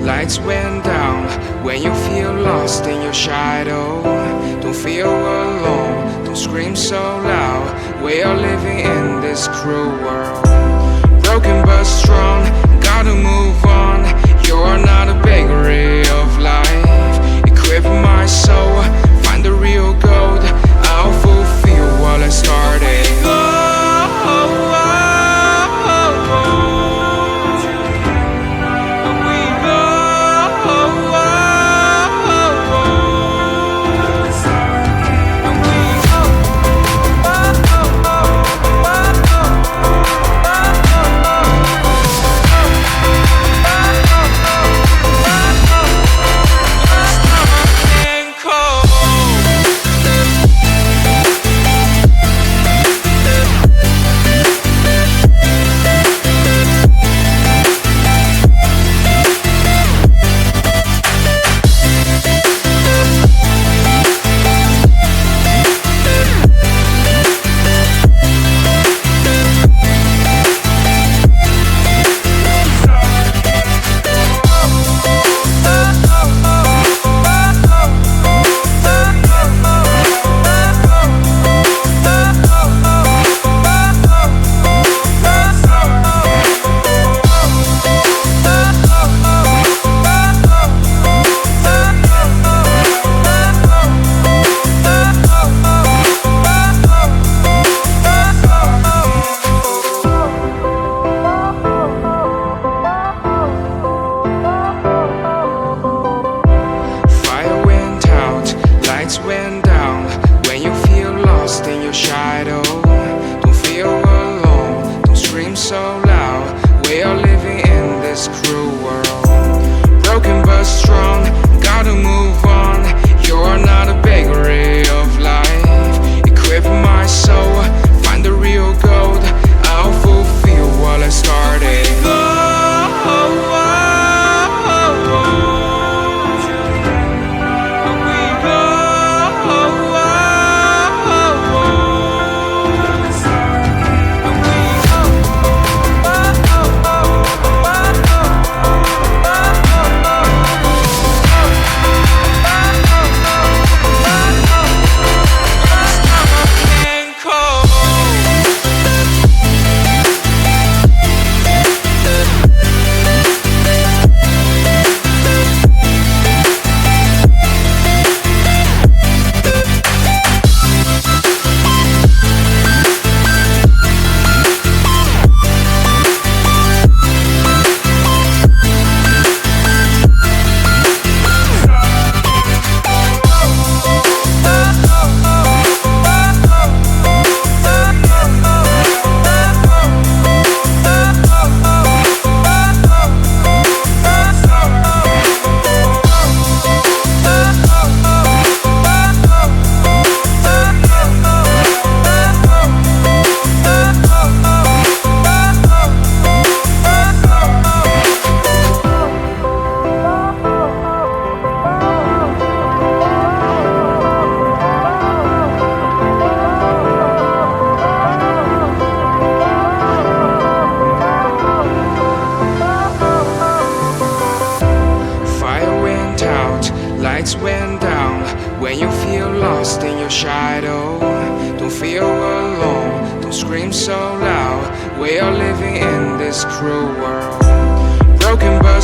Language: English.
lights went down. When you feel lost in your shadow, don't feel alone, don't scream so loud. We are living in this cruel world, broken but strong, gotta move on. You're not a bakery of life, equip my soul, find the real gold. I'll fulfill what I started. Went down. When you feel lost in your shadow, don't feel alone, don't scream so loud. We are living in this cruel world, broken but strong, gotta move on. You're not a bakery of life, equip my soul, find the real gold. I'll fulfill what I started. Lights went down. When you feel lost in your shadow, don't feel alone, don't scream so loud. We are living in this cruel world, broken but